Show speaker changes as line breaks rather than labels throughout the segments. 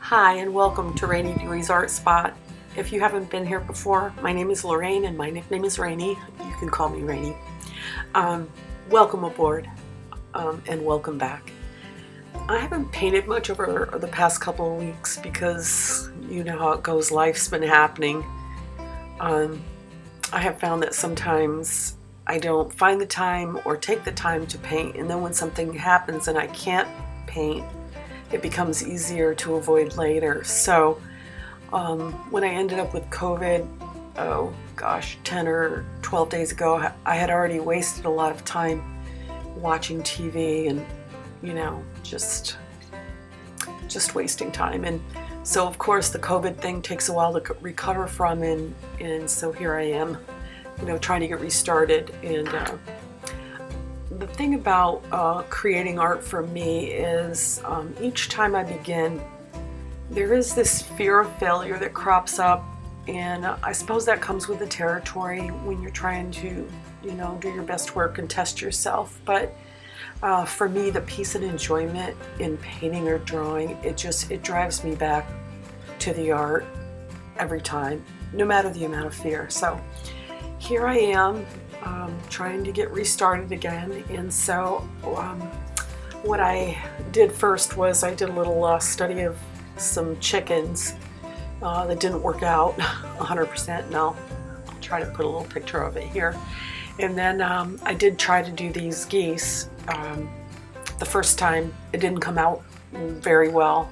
Hi and welcome to Rainey Dewey's Art Spot. If you haven't been here before, my name is Lorraine and my nickname is Rainey. You can call me Rainey. Welcome aboard and welcome back. I haven't painted much over the past couple of weeks because you know how it goes, life's been happening. I have found that sometimes I don't find the time or take the time to paint, and then when something happens and I can't paint, it becomes easier to avoid later. So when I ended up with COVID, 10 or 12 days ago, I had already wasted a lot of time watching TV and, you know, just wasting time. And so of course the COVID thing takes a while to recover from, and so here I am, you know, trying to get restarted. And the thing about creating art for me is each time I begin, there is this fear of failure that crops up, and I suppose that comes with the territory when you're trying to, you know, do your best work and test yourself. But for me, the peace and enjoyment in painting or drawing, it drives me back to the art every time, no matter the amount of fear. So here I am, trying to get restarted again. And so what I did first was I did a little study of some chickens that didn't work out 100%. Now I'll try to put a little picture of it here. And then I did try to do these geese. The first time it didn't come out very well.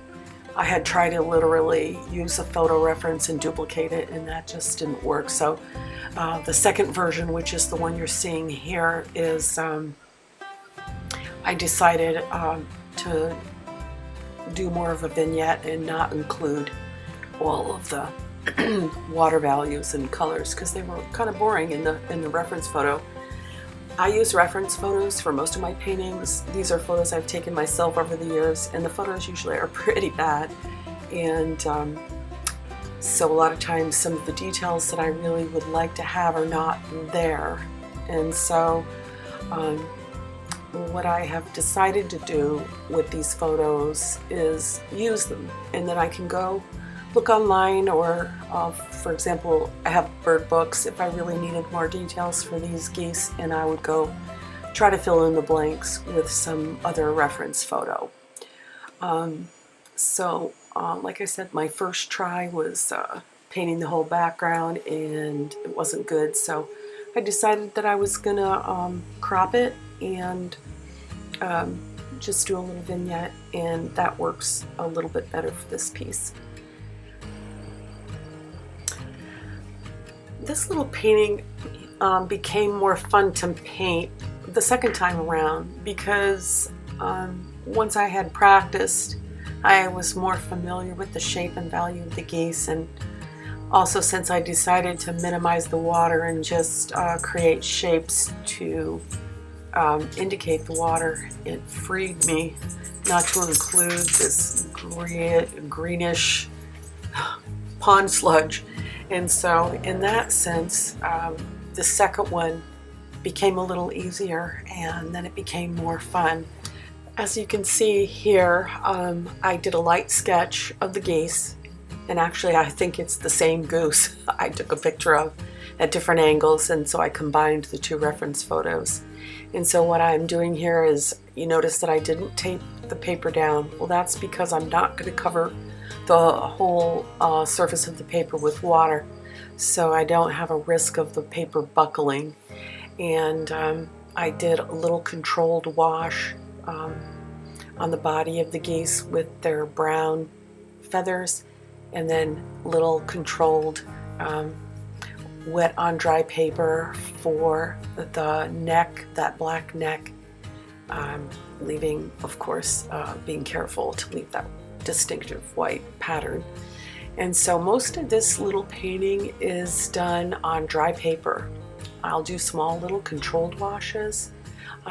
I had tried to literally use a photo reference and duplicate it, and that just didn't work. So the second version, which is the one you're seeing here, is I decided to do more of a vignette and not include all of the water values and colors because they were kind of boring in the reference photo. I use reference photos for most of my paintings. These are photos I've taken myself over the years, and the photos usually are pretty bad. And so a lot of times some of the details that I really would like to have are not there. And so what I have decided to do with these photos is use them, and then I can go look online, or for example, I have bird books if I really needed more details for these geese, and I would go try to fill in the blanks with some other reference photo. Like I said, my first try was painting the whole background, and it wasn't good, so I decided that I was gonna crop it and just do a little vignette, and that works a little bit better for this piece. This little painting became more fun to paint the second time around because once I had practiced, I was more familiar with the shape and value of the geese, and also since I decided to minimize the water and just create shapes to indicate the water, it freed me not to include this greenish pond sludge. And so in that sense, the second one became a little easier, and then it became more fun. As you can see here, I did a light sketch of the geese, and actually I think it's the same goose I took a picture of at different angles, and so I combined the two reference photos. And so what I'm doing here is, you notice that I didn't tape the paper down. Well, that's because I'm not going to cover the whole surface of the paper with water, so I don't have a risk of the paper buckling. And I did a little controlled wash on the body of the geese with their brown feathers, and then little controlled wet on dry paper for the neck, that black neck, leaving, of course, being careful to leave that distinctive white pattern. And so most of this little painting is done on dry paper. I'll do small little controlled washes.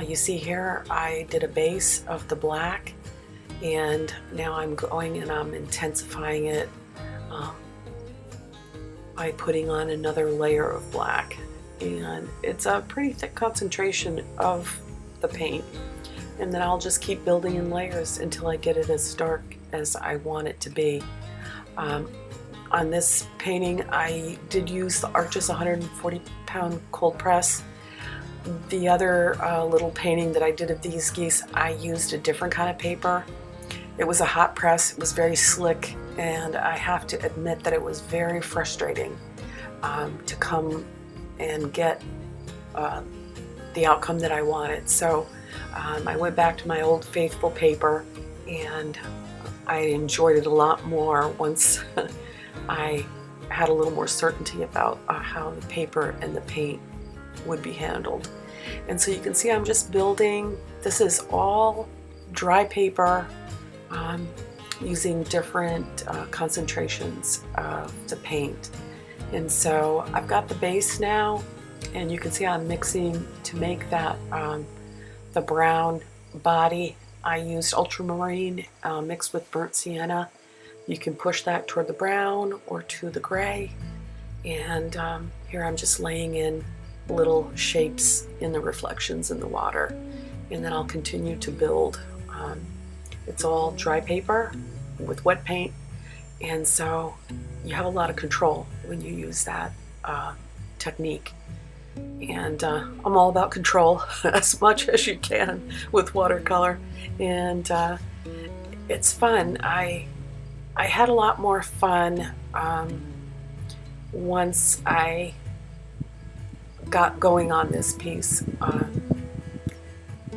You see here I did a base of the black, and now I'm going and I'm intensifying it by putting on another layer of black, and it's a pretty thick concentration of the paint. and then I'll just keep building in layers until I get it as dark as I want it to be. On this painting, I did use the Arches 140-pound cold press. The other little painting that I did of these geese, I used a different kind of paper. It was a hot press, it was very slick, and I have to admit that it was very frustrating to come and get the outcome that I wanted. So I went back to my old faithful paper, and I enjoyed it a lot more once I had a little more certainty about how the paper and the paint would be handled. And so you can see I'm just building. This is all dry paper using different concentrations of the paint. And so I've got the base now, and you can see I'm mixing to make that the brown body. I used ultramarine mixed with burnt sienna. You can push that toward the brown or to the gray. And here I'm just laying in little shapes in the reflections in the water. And then I'll continue to build. It's all dry paper with wet paint. And so you have a lot of control when you use that technique. And I'm all about control as much as you can with watercolor. And it's fun. I had a lot more fun once I got going on this piece.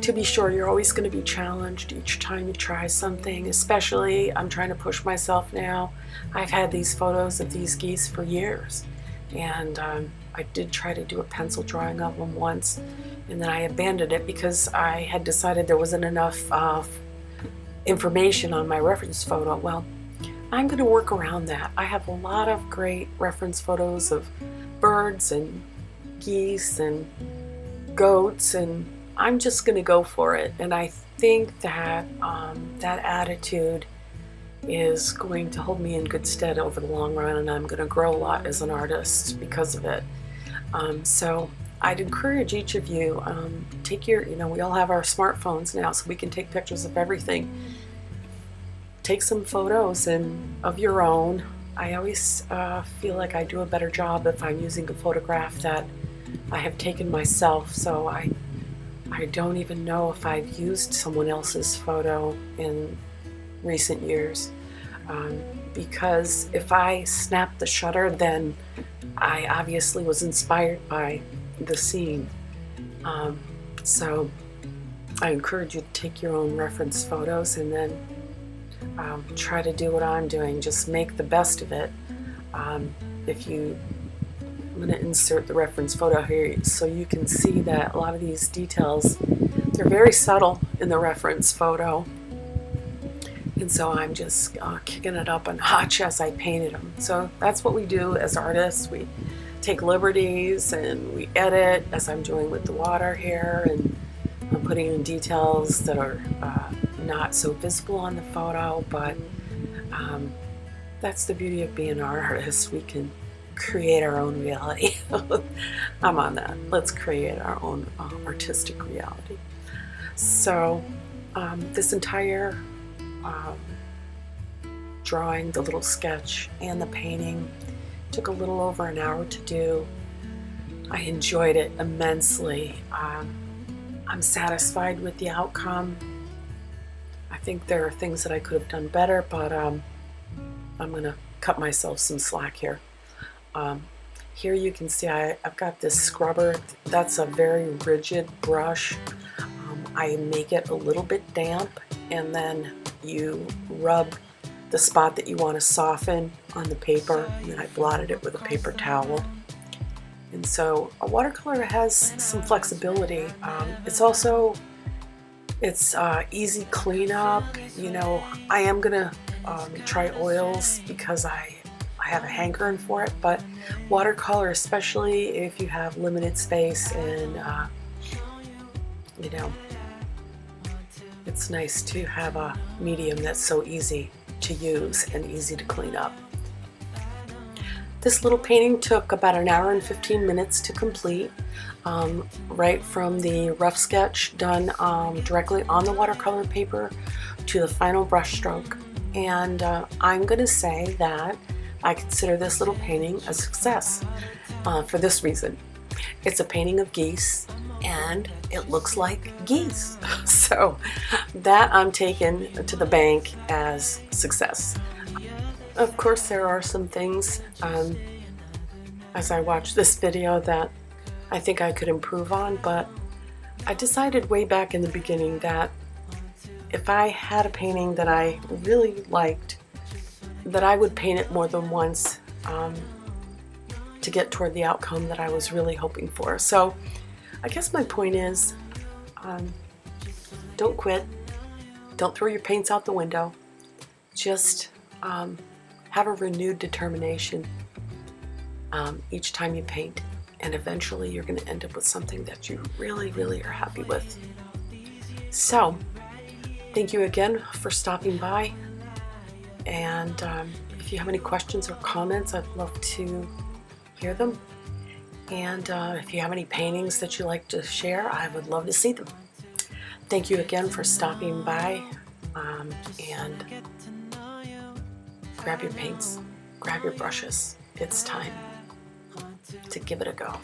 To be sure, you're always going to be challenged each time you try something, especially I'm trying to push myself now. I've had these photos of these geese for years, and I did try to do a pencil drawing of them once, and then I abandoned it because I had decided there wasn't enough information on my reference photo. Well, I'm going to work around that. I have a lot of great reference photos of birds and geese and goats, and I'm just going to go for it. And I think that that attitude is going to hold me in good stead over the long run, and I'm going to grow a lot as an artist because of it. So I'd encourage each of you, take your, we all have our smartphones now, so we can take pictures of everything. Take some photos of your own. I always feel like I do a better job if I'm using a photograph that I have taken myself, so I don't even know if I've used someone else's photo in recent years, because if I snap the shutter, then I obviously was inspired by the scene. So I encourage you to take your own reference photos and then try to do what I'm doing. Just make the best of it. I'm going to insert the reference photo here so you can see that a lot of these details, they're very subtle in the reference photo. And so I'm just kicking it up a notch as I painted them. So that's what we do as artists. We take liberties and we edit, as I'm doing with the water here, and I'm putting in details that are not so visible on the photo, but that's the beauty of being an artist. We can create our own reality. I'm on that. Let's create our own artistic reality. So this entire drawing, the little sketch and the painting, took a little over an hour to do. I enjoyed it immensely. I'm satisfied with the outcome. I think there are things that I could have done better, but I'm going to cut myself some slack here. Here you can see I've got this scrubber. That's a very rigid brush. I make it a little bit damp, and then you rub the spot that you want to soften on the paper, and then I blotted it with a paper towel. And so a watercolor has some flexibility. It's easy cleanup. I am gonna try oils because I have a hankering for it, but watercolor, especially if you have limited space and it's nice to have a medium that's so easy to use and easy to clean up. This little painting took about an hour and 15 minutes to complete, right from the rough sketch done directly on the watercolor paper to the final brush stroke. And I'm going to say that I consider this little painting a success for this reason. It's a painting of geese and it looks like geese. So that I'm taking to the bank as success. Of course, there are some things as I watch this video that I think I could improve on, but I decided way back in the beginning that if I had a painting that I really liked, that I would paint it more than once to get toward the outcome that I was really hoping for. So I guess my point is, don't quit, don't throw your paints out the window, just have a renewed determination each time you paint, and eventually you're going to end up with something that you really, really are happy with. So, thank you again for stopping by, and if you have any questions or comments, I'd love to hear them. And if you have any paintings that you'd like to share, I would love to see them. Thank you again for stopping by, and grab your paints, grab your brushes. It's time to give it a go.